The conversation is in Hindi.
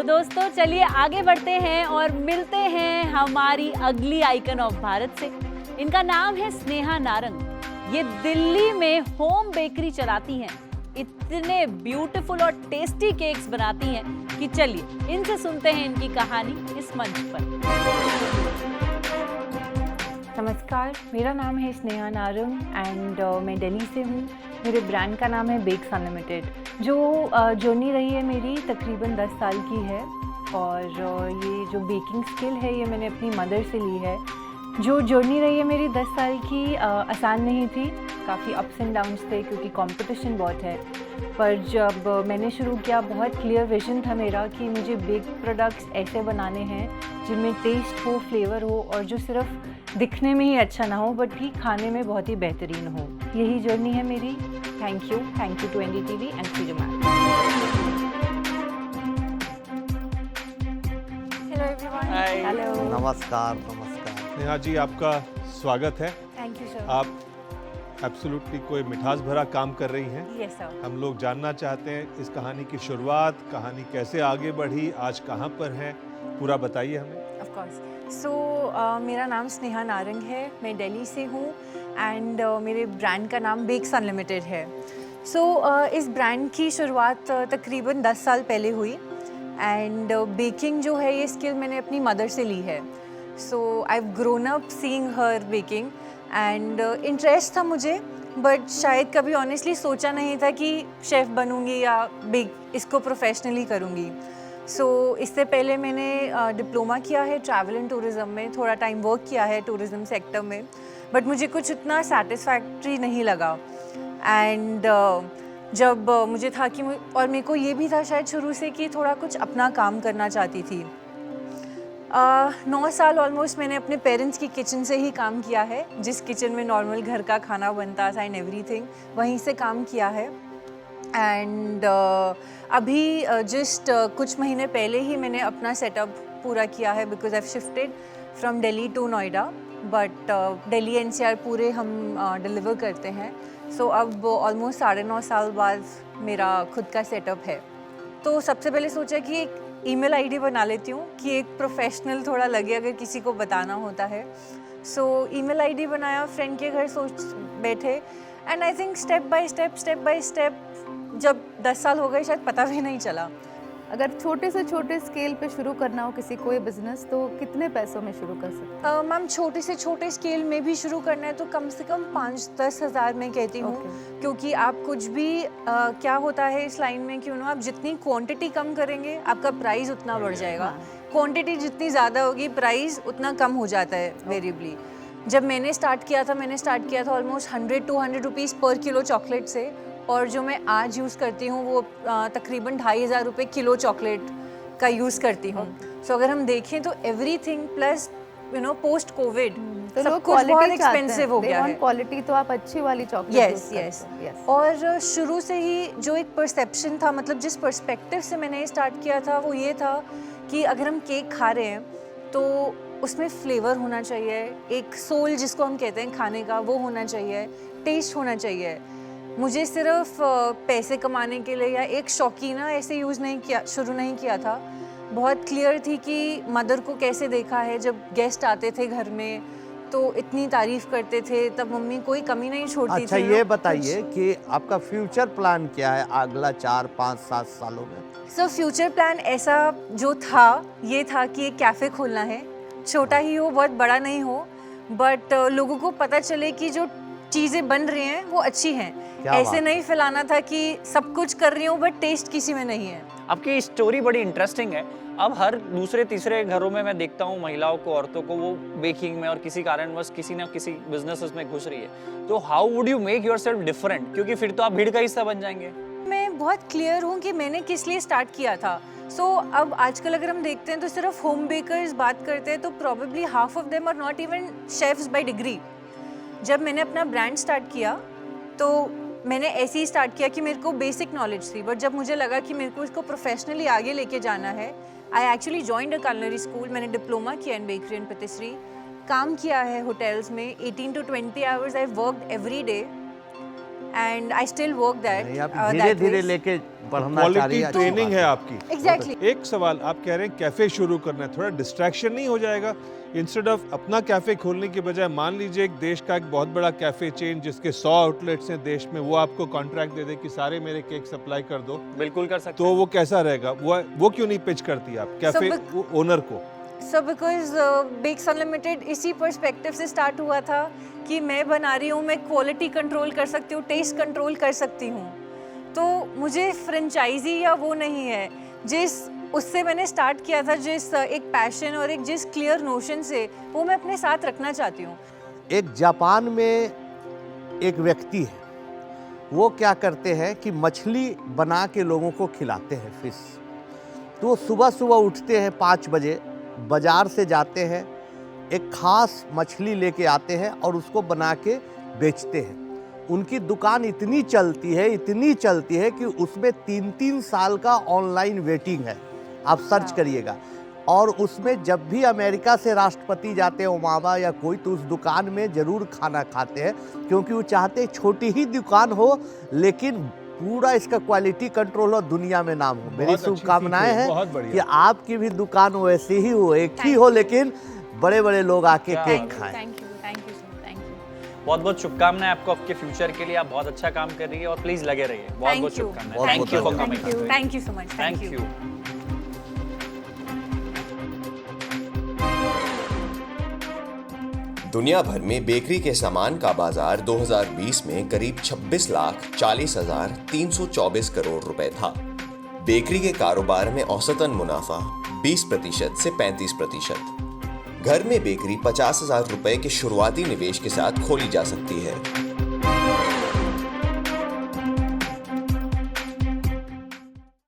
तो दोस्तों चलिए आगे बढ़ते हैं और मिलते हैं हमारी अगली आइकन ऑफ भारत से। इनका नाम है स्नेहा नारंग। ये दिल्ली में होम बेकरी चलाती हैं। इतने ब्यूटीफुल और टेस्टी केक्स बनाती हैं कि चलिए इनसे सुनते हैं इनकी कहानी इस मंच पर। नमस्कार, मेरा नाम है स्नेहा नारंग एंड मैं दिल्ली से हूँ। मेरे ब्रांड का नाम है बेक्स अनलिमिटेड। जो जर्नी रही है मेरी तकरीबन 10 साल की है और ये जो बेकिंग स्किल है ये मैंने अपनी मदर से ली है। जो जर्नी रही है मेरी 10 साल की आसान नहीं थी, काफ़ी अप्स एंड डाउन्स थे क्योंकि कंपटीशन बहुत है। पर जब मैंने शुरू किया बहुत क्लियर विजन था मेरा कि मुझे बेक प्रोडक्ट्स ऐसे बनाने हैं जिनमें टेस्ट हो, फ्लेवर हो और जो सिर्फ दिखने में ही अच्छा ना हो बट भी खाने में बहुत ही बेहतरीन हो। यही जर्नी है मेरी। Thank you to NDTV and Freedom app. Hello everyone. Hello. नमस्कार। नेहा जी, आपका स्वागत है। Thank you sir. आप एब्सोल्युटली कोई मिठास भरा काम कर रही हैं। Yes sir. हम लोग जानना चाहते हैं इस कहानी की शुरुआत, कहानी कैसे आगे बढ़ी, आज कहाँ पर हैं, पूरा बताइए हमें। Of course. सो मेरा नाम स्नेहा नारंग है, मैं दिल्ली से हूँ एंड मेरे ब्रांड का नाम बेक्स अनलिमिटेड है। सो इस ब्रांड की शुरुआत तकरीबन 10 साल पहले हुई एंड बेकिंग जो है ये स्किल मैंने अपनी मदर से ली है। So I have grown up seeing her baking and interest था मुझे, बट शायद कभी ऑनेस्टली सोचा नहीं था कि शेफ़ बनूंगी या इसको प्रोफेशनली करूंगी। सो इससे पहले मैंने डिप्लोमा किया है ट्रैवल एंड टूरिज़्म में, थोड़ा टाइम वर्क किया है टूरिज़्म सेक्टर में, बट मुझे कुछ इतना सेटिस्फैक्ट्री नहीं लगा। एंड जब मुझे था कि और मेरे को ये भी था शायद शुरू से कि थोड़ा कुछ अपना काम करना चाहती थी। 9 साल ऑलमोस्ट मैंने अपने पेरेंट्स की किचन से ही काम किया है, जिस किचन में नॉर्मल घर का खाना बनता था एंड एवरीथिंग, वहीं से काम किया है। एंड अभी जस्ट कुछ महीने पहले ही मैंने अपना सेटअप पूरा किया है because I have shifted from Delhi to Noida, but Delhi NCR पूरे हम डिलीवर करते हैं। सो अब ऑलमोस्ट 9.5 साल बाद मेरा खुद का सेटअप है। तो सबसे पहले सोचा कि एक ईमेल आईडी बना लेती हूँ कि एक प्रोफेशनल थोड़ा लगे अगर किसी को बताना होता है। सो ईमेल आईडी बनाया, फ्रेंड के घर सोच बैठे and I think step by step जब 10 साल हो गए शायद पता भी नहीं चला। अगर छोटे से छोटे स्केल पे शुरू करना हो किसी को ये बिजनेस तो कितने पैसों में शुरू कर सकते हैं? मैम छोटे से छोटे स्केल में भी शुरू करना है तो कम से कम 5-10 हज़ार में कहती हूँ। क्योंकि आप कुछ भी क्या होता है इस लाइन में कि आप जितनी क्वांटिटी कम करेंगे आपका प्राइस उतना बढ़ जाएगा। क्वांटिटी जितनी ज़्यादा होगी प्राइस उतना कम हो जाता है वेरिएबली। जब मैंने स्टार्ट किया था ऑलमोस्ट 100-200 रुपीज़ पर किलो चॉकलेट से, और जो मैं आज यूज़ करती हूँ वो तकरीबन 2,500 रुपये किलो चॉकलेट का यूज़ करती हूँ। सो अगर हम देखें तो एवरीथिंग प्लस पोस्ट कोविड सब कुछ बहुत एक्सपेंसिव हो गया है। क्वालिटी तो आप अच्छी वाली चॉकलेट यस। और शुरू से ही जो एक परसेप्शन था, मतलब जिस पर्सपेक्टिव से मैंने स्टार्ट किया था वो ये था कि अगर हम केक खा रहे हैं तो उसमें फ्लेवर होना चाहिए, एक सोल जिसको हम कहते हैं खाने का वो होना चाहिए, टेस्ट होना चाहिए। मुझे सिर्फ पैसे कमाने के लिए या एक शौकीना ऐसे शुरू नहीं किया था। बहुत क्लियर थी कि मदर को कैसे देखा है, जब गेस्ट आते थे घर में तो इतनी तारीफ करते थे, तब मम्मी कोई कमी नहीं छोड़ती थी। अच्छा, ये बताइए कि आपका फ्यूचर प्लान क्या है अगला 4, 5, 7 सालों में? सो फ्यूचर प्लान ऐसा जो था ये था कि एक कैफ़े खोलना है, छोटा ही हो, बहुत बड़ा नहीं हो, बट लोगों को पता चले कि जो चीज़ें बन रही हैं वो अच्छी हैं। ऐसे नहीं फैलाना था कि सब कुछ कर रही हूँ बट टेस्ट किसी में नहीं है। आपकी स्टोरी बड़ी इंटरेस्टिंग है। अब हर दूसरे तीसरे घरों में मैं देखता हूँ महिलाओं को, औरतों को, वो बेकिंग में और किसी कारणवश किसी ना किसी बिजनेस में घुस रही है। तो how would you make yourself different? क्योंकि फिर तो आप भीड़ का हिस्सा बन जाएंगे। मैं बहुत क्लियर हूँ कि मैंने किस लिए स्टार्ट किया था। सो अब आजकल अगर हम देखते हैं तो सिर्फ होम बेकर्स बात करते हैं तो probably half of them are not even chefs by degree. जब मैंने अपना ब्रांड स्टार्ट किया तो मैंने ऐसे ही स्टार्ट किया कि मेरे को बेसिक नॉलेज थी, बट जब मुझे लगा कि मेरे को इसको प्रोफेशनली आगे लेके जाना है, I actually joined a culinary school. मैंने डिप्लोमा किया इन बेकरी एंड पेटिसरी, काम किया है होटल्स में 18 to 20 hours। I worked every day and I still work that. धीरे धीरे लेके पढ़ना चाह रही क्वालिटी है, ट्रेनिंग अच्छी है बात आपकी। Exactly. एक सवाल, आप कह रहे हैं कैफे शुरू करना है, थोड़ा डिस्ट्रैक्शन नहीं हो जाएगा? इंस्टेड ऑफ अपना कैफे खोलने की बजाय मान लीजिए एक देश का एक बहुत बड़ा कैफे चेन जिसके 100 आउटलेट्स हैं देश में, वो आपको कॉन्ट्रैक्ट दे दे कि सारे मेरे केक सप्लाई कर दो, बिल्कुल कर सकते तो वो कैसा रहेगा? वो क्यों नहीं पिच करती आप कैफे ओनर को? सो बिकॉज बेक्स अनलिमिटेड इसी पर्सपेक्टिव से स्टार्ट हुआ था कि मैं बना रही हूँ, मैं क्वालिटी कंट्रोल कर सकती हूँ, टेस्ट कंट्रोल कर सकती हूँ, तो मुझे फ्रेंचाइजी या वो नहीं है। जिस उससे मैंने स्टार्ट किया था, जिस एक पैशन और एक जिस क्लियर नोशन से, वो मैं अपने साथ रखना चाहती हूँ। एक जापान में एक व्यक्ति है, वो क्या करते हैं कि मछली बना के लोगों को खिलाते हैं, फिश। तो वो सुबह सुबह उठते हैं 5 बजे, बाजार से जाते हैं, एक खास मछली लेके आते हैं और उसको बना के बेचते हैं। उनकी दुकान इतनी चलती है कि उसमें 3-3 साल का ऑनलाइन वेटिंग है, आप सर्च करिएगा। और उसमें जब भी अमेरिका से राष्ट्रपति जाते हैं, ओबामा या कोई, तो उस दुकान में ज़रूर खाना खाते हैं, क्योंकि वो चाहते हैं छोटी ही दुकान हो लेकिन पूरा इसका क्वालिटी कंट्रोल हो, दुनिया में नाम हो। मेरी बहुत अच्छी शुभकामनाएं सीख है, बहुत हैं बढ़िया। कि आपकी भी दुकान वैसे ही हो, एक ही हो, लेकिन बड़े बड़े लोग आके केक खाएं। Thank you sir, thank you. बहुत बहुत शुभकामनाएं आपको आपके फ्यूचर के लिए, आप बहुत अच्छा काम कर रही है और प्लीज लगे रहिए। बहुत बहुत Thank you. शुभकामनाएं। Thank you for coming. Thank you so much. Thank you. दुनिया भर में बेकरी के सामान का बाजार 2020 में करीब 26,40,324 करोड़ रुपए था। बेकरी के कारोबार में औसतन मुनाफा 20% से 35%। घर में बेकरी 50,000 रुपए के शुरुआती निवेश के साथ खोली जा सकती है।